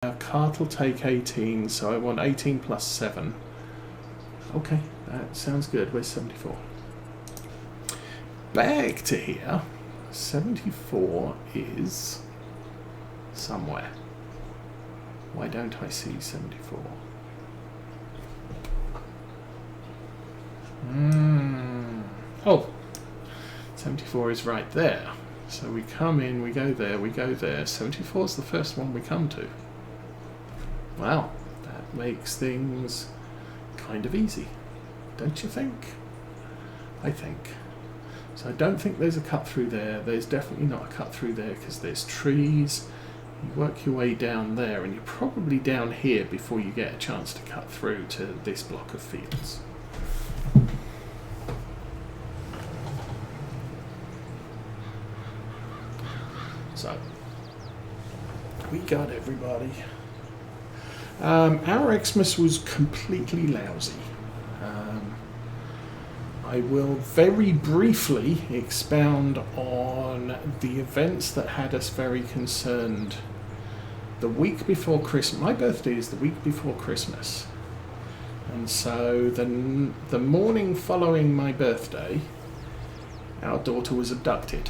Cart will take 18, so I want 18 plus 7. Okay, that sounds good. Where's 74? Back to here. 74 is somewhere. Why don't I see 74? Oh, 74 is right there. So we come in, we go there, we go there. 74 is the first one we come to. Wow, that makes things kind of easy, don't you think? I think. So I don't think there's a cut through there. There's definitely not a cut through there because there's trees. You work your way down there and you're probably down here before you get a chance to cut through to this block of fields. So, we got everybody. Our Xmas was completely lousy. I will very briefly expound on the events that had us very concerned. The week before Christmas, my birthday is the week before Christmas, and so the morning following my birthday, our daughter was abducted.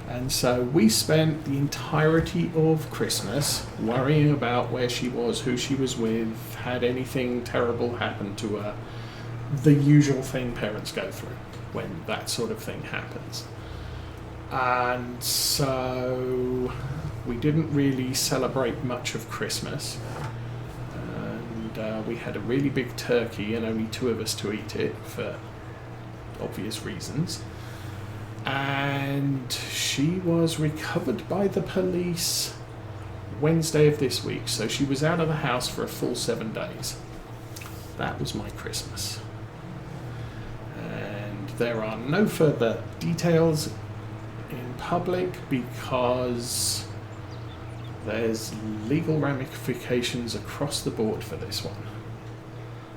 And so we spent the entirety of Christmas worrying about where she was, who she was with, had anything terrible happen to her. The usual thing parents go through when that sort of thing happens. And so we didn't really celebrate much of Christmas. And we had a really big turkey and only 2 of us to eat it for obvious reasons. And she was recovered by the police Wednesday of this week, so she was out of the house for a full 7 days. That was my Christmas. And there are no further details in public because there's legal ramifications across the board for this one.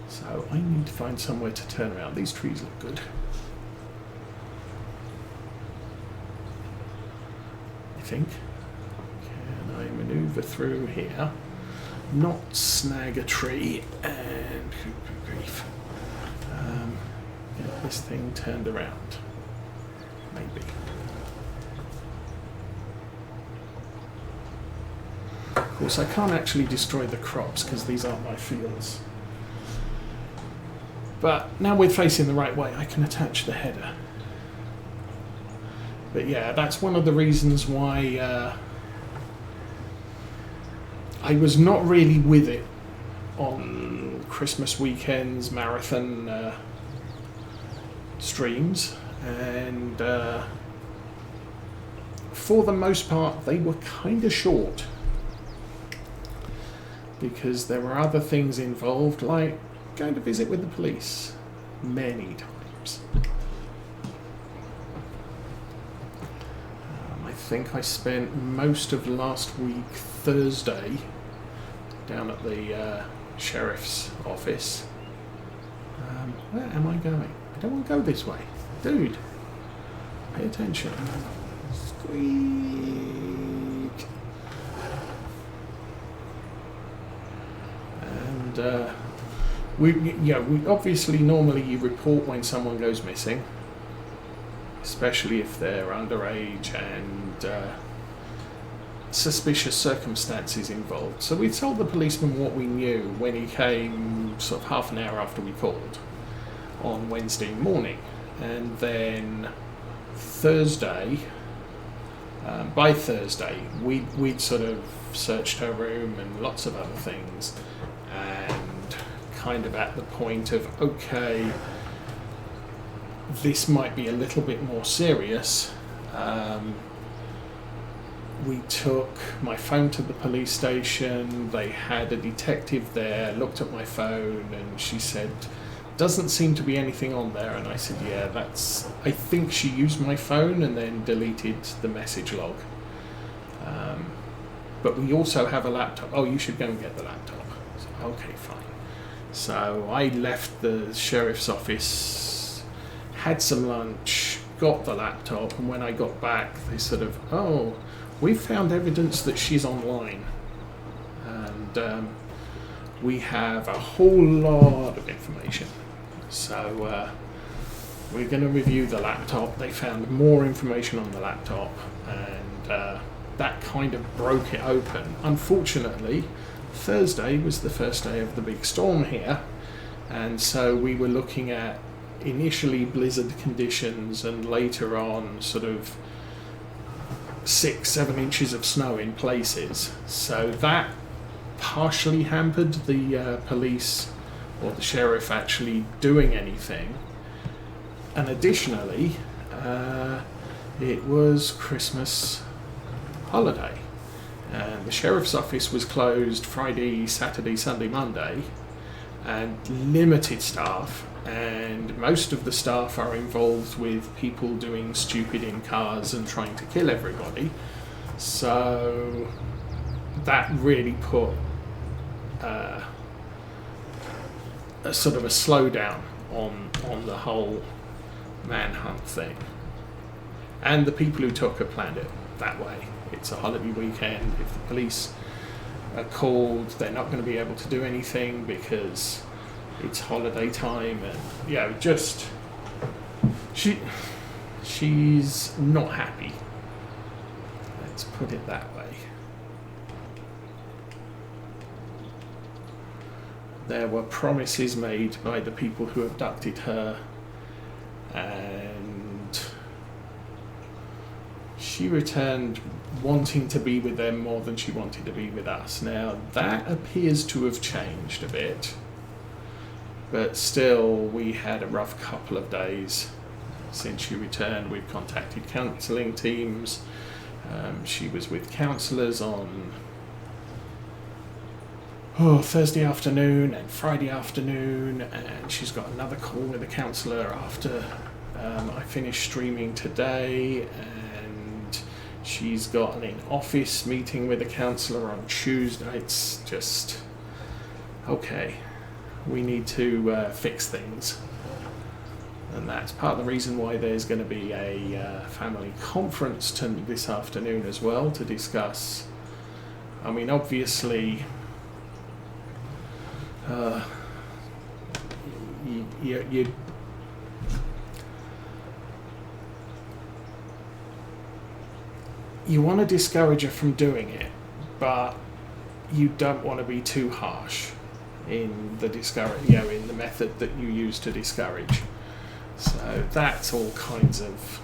So I need to find somewhere to turn around. These trees look good. Think. Can I maneuver through here, not snag a tree, and good grief, get this thing turned around, maybe. Of course I can't actually destroy the crops because these aren't my fields, but now we're facing the right way I can attach the header. But yeah, that's one of the reasons why I was not really with it on Christmas weekends, marathon streams, and for the most part they were kind of short because there were other things involved, like going to visit with the police many times. I think I spent most of last week Thursday down at the sheriff's office. Where am I going? I don't want to go this way. Dude, pay attention. Squeak. And we obviously normally you report when someone goes missing, especially if they're underage and suspicious circumstances involved. So we told the policeman what we knew when he came sort of half an hour after we called on Wednesday morning. And then Thursday, by Thursday, we'd sort of searched her room and lots of other things, and kind of at the point of, okay, this might be a little bit more serious. We took my phone to the police station. They had a detective there, looked at my phone, and she said, doesn't seem to be anything on there. And I said, yeah, I think she used my phone and then deleted the message log. But we also have a laptop. Oh, you should go and get the laptop. So, okay, fine. So I left the sheriff's office, had some lunch, got the laptop, and when I got back, they sort of, oh, we found evidence that she's online. we have a whole lot of information. So we're going to review the laptop. They found more information on the laptop, and that kind of broke it open. Unfortunately, Thursday was the first day of the big storm here, and so we were looking at initially blizzard conditions and later on sort of 6-7 inches of snow in places. So that partially hampered the police or the sheriff actually doing anything. And additionally, it was Christmas holiday, and the sheriff's office was closed Friday, Saturday, Sunday, Monday, and limited staff, and most of the staff are involved with people doing stupid in cars and trying to kill everybody. So that really put a sort of a slowdown on the whole manhunt thing. And the people who took it planned it that way. It's a holiday weekend. If the police are called, they're not going to be able to do anything because it's holiday time, and just she's not happy. Let's put it that way. There were promises made by the people who abducted her, and she returned wanting to be with them more than she wanted to be with us. Now, that appears to have changed a bit, but still, we had a rough couple of days since she returned. We've contacted counselling teams. She was with counsellors on Thursday afternoon and Friday afternoon, and she's got another call with a counsellor after I finished streaming today, and she's got an in-office meeting with a counsellor on Tuesday. It's just, okay, we need to fix things. And that's part of the reason why there's going to be a family conference this afternoon as well to discuss. I mean, obviously, you want to discourage her from doing it, but you don't want to be too harsh in the in the method that you use to discourage. So that's all kinds of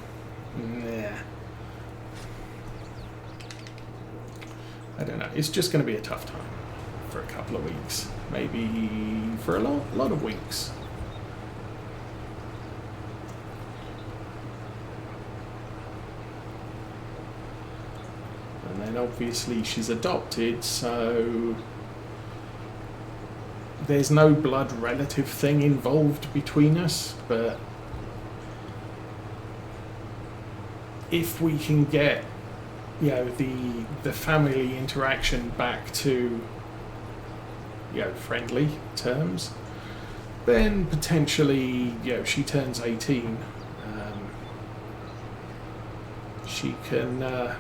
I don't know. It's just going to be a tough time for a couple of weeks, maybe for a lot of weeks. And then obviously she's adopted, so there's no blood relative thing involved between us, but if we can get the family interaction back to friendly terms, then potentially she turns 18, she can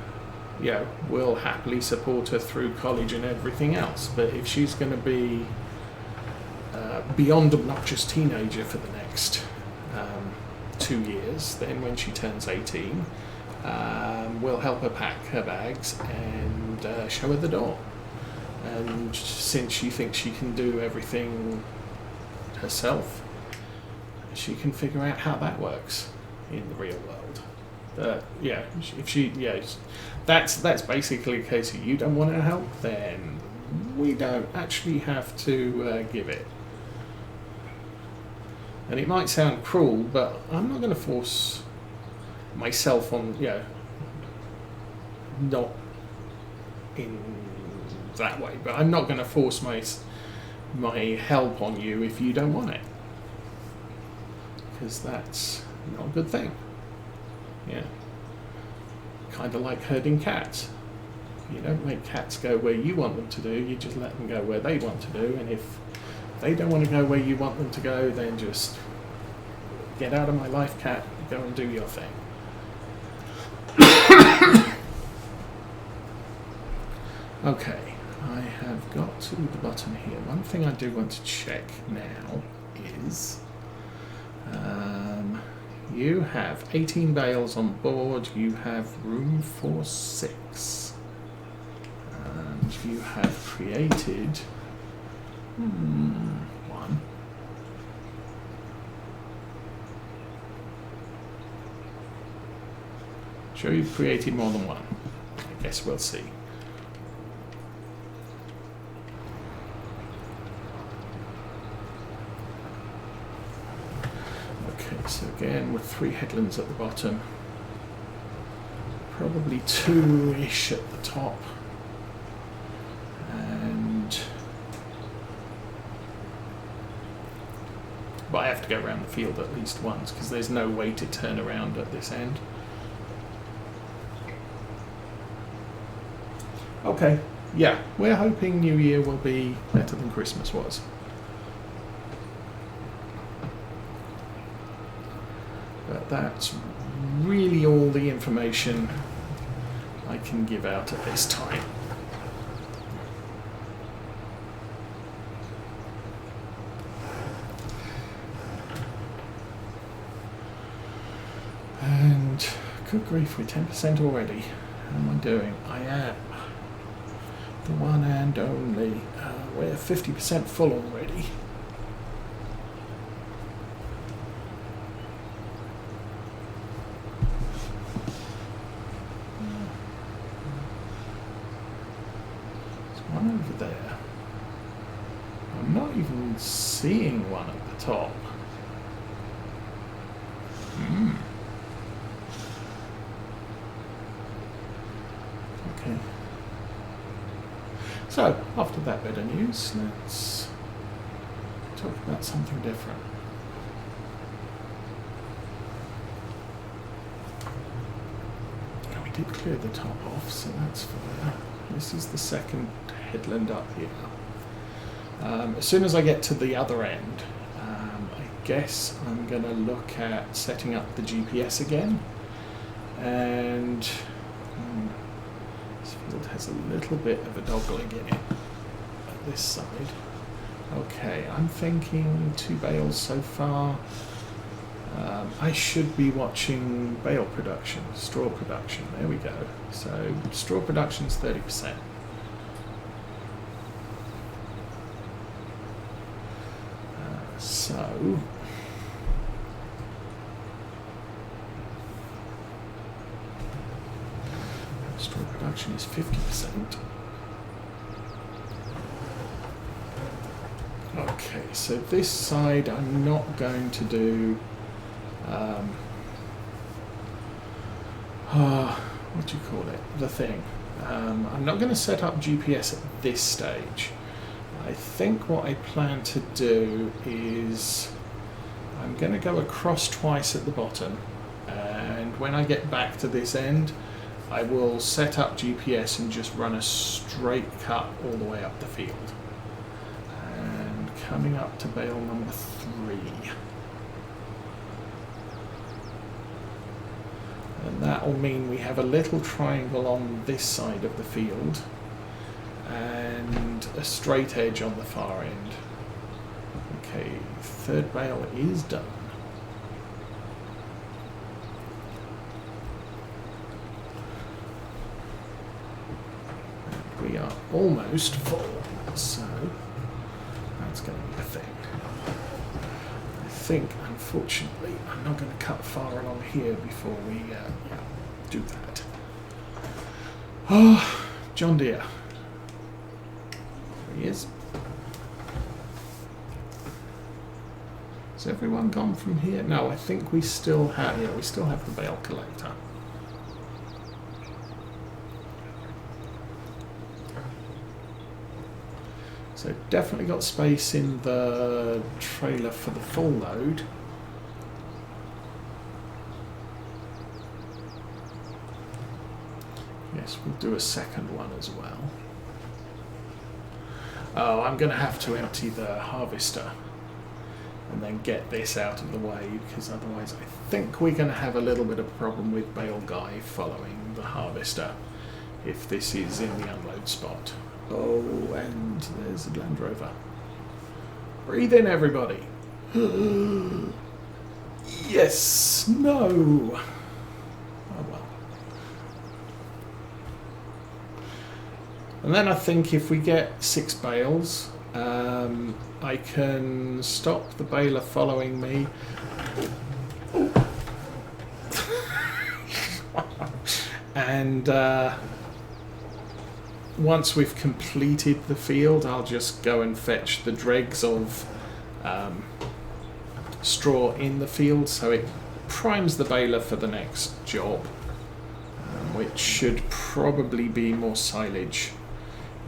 we'll happily support her through college and everything else. But if she's going to be beyond obnoxious teenager for the next 2 years, then when she turns 18, we'll help her pack her bags and show her the door. And since she thinks she can do everything herself, she can figure out how that works in the real world. That's basically a case of you don't want her help, then we don't actually have to give it. And it might sound cruel, but I'm not going to force myself on, not in that way, but I'm not going to force my help on you if you don't want it, because that's not a good thing. Kind of like herding cats. You don't make cats go where you want them to do, you just let them go where they want to do, and if they don't want to go where you want them to go, then just get out of my life, cat, go and do your thing. Okay, I have got to the bottom here. One thing I do want to check now is you have 18 bales on board, you have room for 6, and you have created 1. Sure you've created more than 1? I guess we'll see. So again, with 3 headlands at the bottom, probably 2-ish at the top, but I have to go around the field at least once because there's no way to turn around at this end. Okay, yeah, we're hoping New Year will be better than Christmas was. But that's really all the information I can give out at this time. And good grief, we're 10% already. How am I doing? I am. The one and only. We're 50% full already. Over there. I'm not even seeing one at the top. Okay. So, after that bit of news, let's talk about something different. We did clear the top off, so that's fine. This is the second headland up here. As soon as I get to the other end, I guess I'm going to look at setting up the GPS again. And this field has a little bit of a dogleg in it at this side. Okay, I'm thinking 2 bales so far. I should be watching bale production, straw production. There we go. So straw production is 30%. So straw production is 50%. Okay, so this side I'm not going to do what do you call it? The thing. I'm not going to set up GPS at this stage. I think what I plan to do is I'm going to go across twice at the bottom, and when I get back to this end I will set up GPS and just run a straight cut all the way up the field. And coming up to bale number 3. And that will mean we have a little triangle on this side of the field and a straight edge on the far end. Okay, 3rd bale is done. And we are almost full, so that's going to be a thing. I think, unfortunately, I'm not going to cut far along here before we do that. Oh, John Deere. There he is. Has everyone gone from here? No, I think we still have. Yeah, we still have the bale collector. So definitely got space in the trailer for the full load. Yes, we'll do a second one as well. Oh, I'm going to have to empty the harvester and then get this out of the way, because otherwise I think we're going to have a little bit of a problem with bale guy following the harvester if this is in the unload spot. Oh, and there's a Land Rover. Breathe in, everybody. Yes. No. Oh well. And then I think if we get 6 bales, I can stop the baler following me. And once we've completed the field, I'll just go and fetch the dregs of straw in the field, so it primes the baler for the next job, which should probably be more silage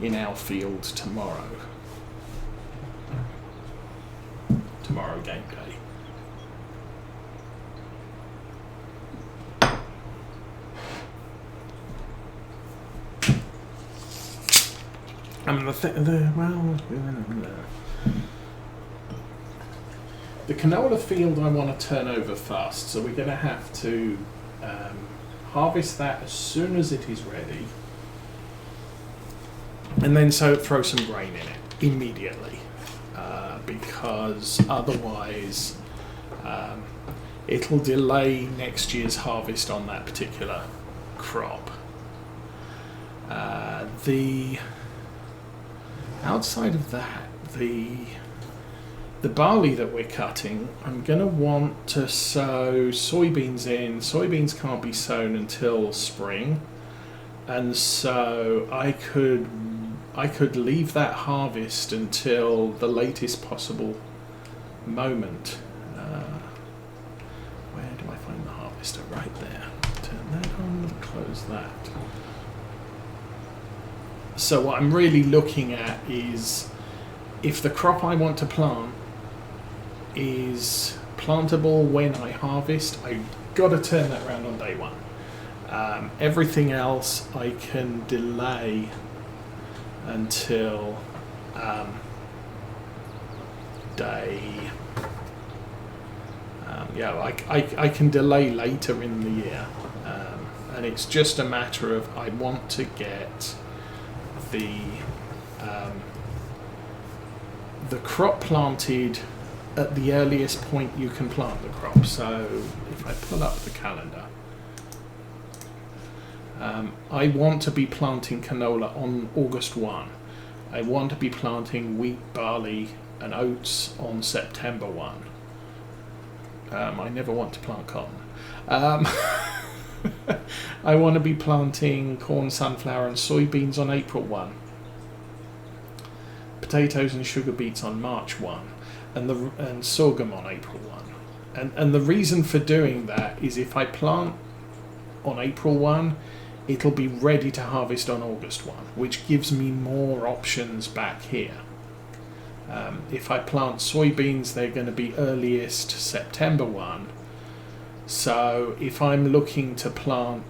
in our field tomorrow. Tomorrow game day. I mean, the canola field I want to turn over fast, so we're going to have to harvest that as soon as it is ready, and then throw some grain in it immediately, because otherwise it'll delay next year's harvest on that particular crop. Outside of that, the barley that we're cutting, I'm going to want to sow soybeans in. Soybeans can't be sown until spring, and so I could leave that harvest until the latest possible moment. Where do I find the harvester? Right there. Turn that on, close that. So what I'm really looking at is, if the crop I want to plant is plantable when I harvest, I've got to turn that around on day one. Everything else I can delay until day... I can delay later in the year. And it's just a matter of, I want to get the crop planted at the earliest point you can plant the crop. So if I pull up the calendar, I want to be planting canola on August 1. I want to be planting wheat, barley and oats on September 1. I never want to plant cotton. I want to be planting corn, sunflower and soybeans on April 1. Potatoes and sugar beets on March 1. And sorghum on April 1. And the reason for doing that is, if I plant on April 1, it'll be ready to harvest on August 1, which gives me more options back here. If I plant soybeans, they're going to be earliest September 1. So if I'm looking to plant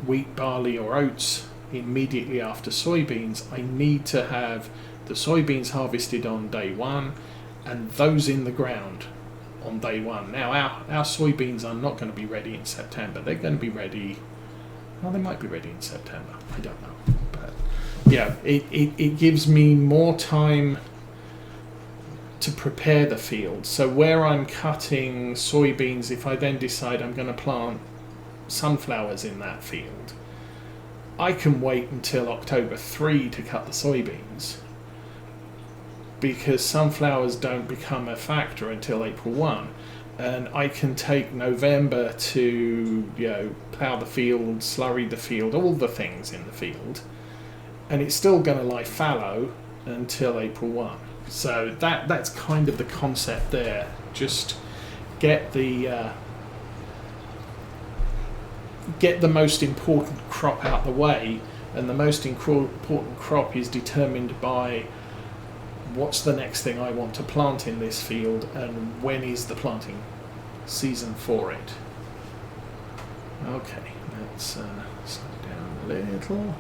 wheat, barley or oats immediately after soybeans, I need to have the soybeans harvested on day 1 and those in the ground on day 1. Now our soybeans are not going to be ready in September. They're going to be ready, well, they might be ready in September, I don't know. But yeah, it gives me more time to prepare the field. So where I'm cutting soybeans, if I then decide I'm going to plant sunflowers in that field, I can wait until October 3 to cut the soybeans, because sunflowers don't become a factor until April 1. And I can take November to, plough the field, slurry the field, all the things in the field, and it's still going to lie fallow until April 1. So that's kind of the concept there. Just get the most important crop out the way, and the most important crop is determined by what's the next thing I want to plant in this field and when is the planting season for it. Okay, let's slow down a little.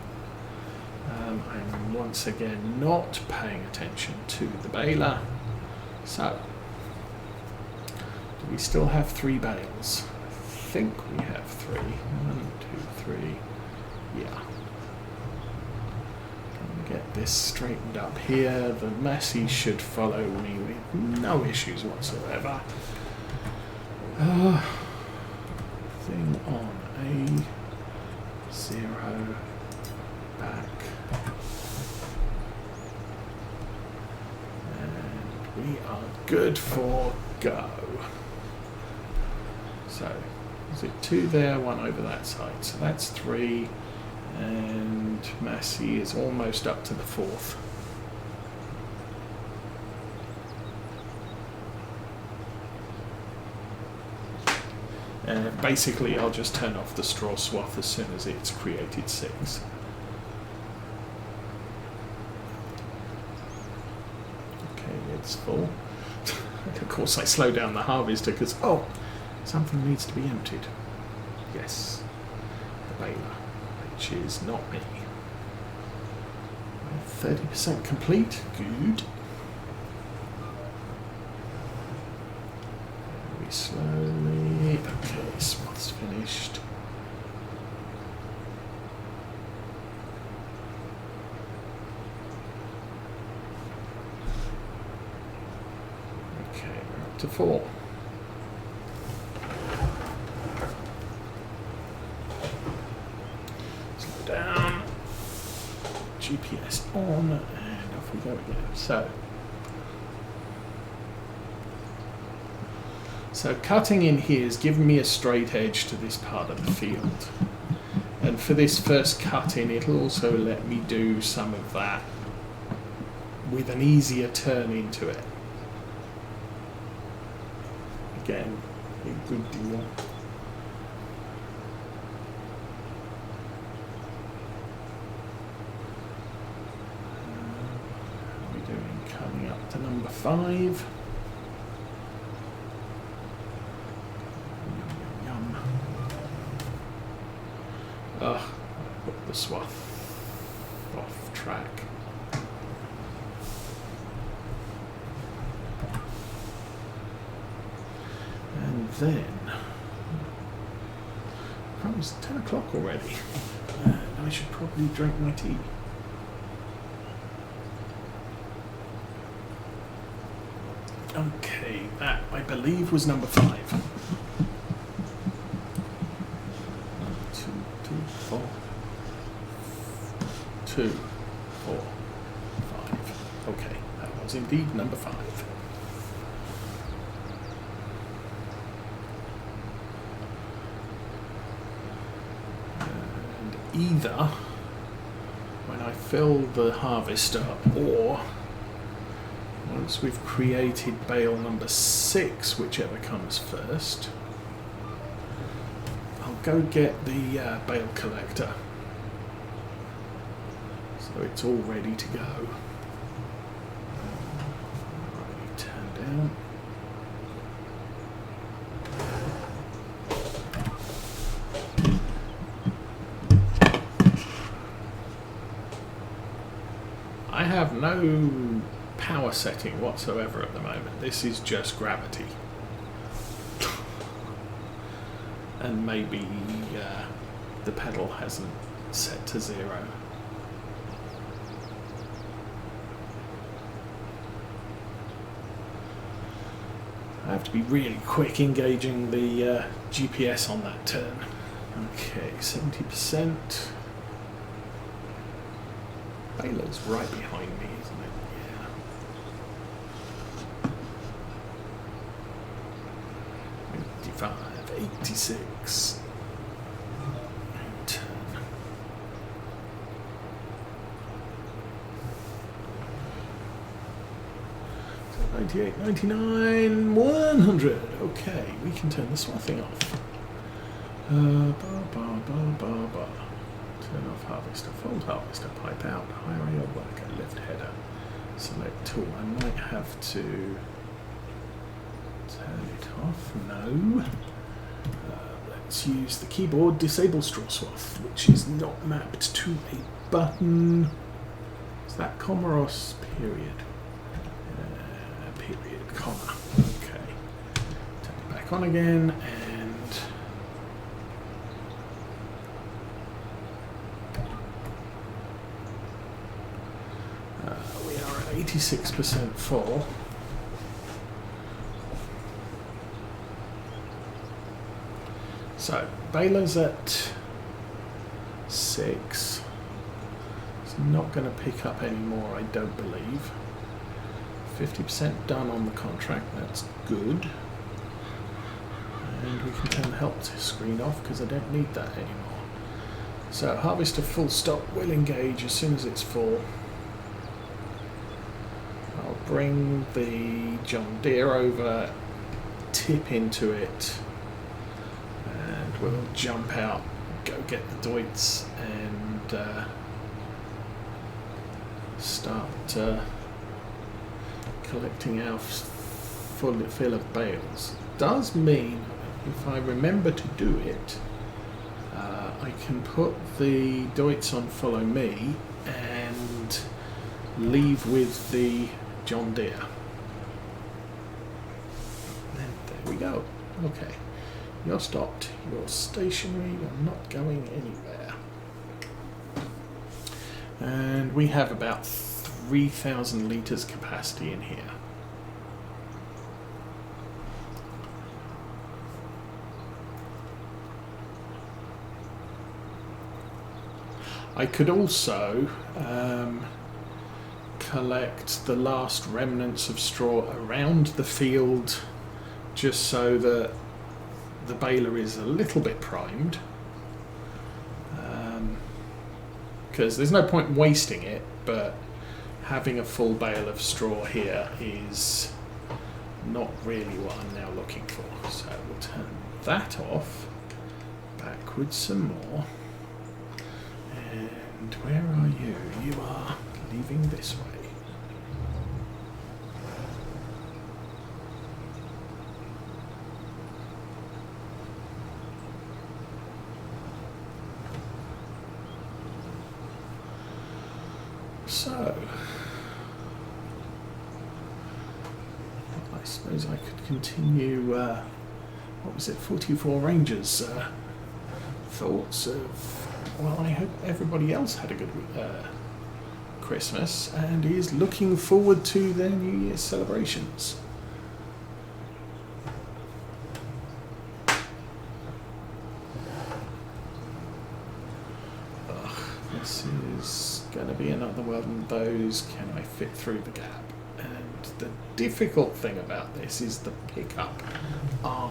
I'm once again not paying attention to the baler. So, do we still have 3 bales? I think we have 3. 1, 2, 3. Yeah. Can we get this straightened up here. The Massey should follow me with no issues whatsoever. Thing on A0 back. And we are good for go. So, is it 2 there, 1 over that side? So that's 3. And Massey is almost up to the 4th. Basically, I'll just turn off the straw swath as soon as it's created 6. Okay, it's full. Of course, I slow down the harvester because, oh, something needs to be emptied. Yes, the baler, which is not me. 30% complete, good. Very slowly, okay, swath's finished. Okay, we're up to 4. Down, GPS on, and off we go again. So cutting in here has given me a straight edge to this part of the field, and for this first cut in it'll also let me do some of that with an easier turn into it. Again, a good deal. Coming up to number 5. Yum, yum, yum. Ugh, I put the swath off track. And then, oh, it's 10 o'clock already. I should probably drink my tea. Okay, that I believe was number 5. 2, 2, 4. 2, 4, 5. Okay, that was indeed number 5. And either when I fill the harvester or once we've created bale number 6, whichever comes first, I'll go get the bale collector so it's all ready to go. Alrighty, turn down. I have no power setting whatsoever at the moment. This is just gravity. And maybe the pedal hasn't set to 0. I have to be really quick engaging the GPS on that turn. Okay, 70%. Baler's right behind me, isn't it? 86. And turn. So 98, 99, 100. Okay, we can turn the swathing off. Turn off harvester, fold harvester, pipe out, hire your worker, lift header, select tool. I might have to turn it off. No. Let's use the keyboard disable straw swath, which is not mapped to a button. Is that comma or period? Period, comma. Okay. Turn it back on again and 86% full. So, balers at 6. It's not going to pick up anymore, I don't believe. 50% done on the contract, that's good. And we can turn the help screen off because I don't need that anymore. So, harvester full stop will engage as soon as it's full. I'll bring the John Deere over, tip into it, and we'll jump out, go get the Deutz, and start collecting our full fill of bales. Does mean, if I remember to do it, I can put the Deutz on follow me and leave with the John Deere. And there we go. Okay. You're stopped, you're stationary, you're not going anywhere. And we have about 3,000 litres capacity in here. I could also collect the last remnants of straw around the field just so that the baler is a little bit primed, because there's no point wasting it, but having a full bale of straw here is not really what I'm now looking for. So we'll turn that off, backwards some more, and where are you? You are leaving this way. So, I suppose I could continue, what was it, 44 Rangers' thoughts of, well, I hope everybody else had a good Christmas and is looking forward to their New Year's celebrations. This is going to be another one of those, can I fit through the gap? And the difficult thing about this is the pickup arm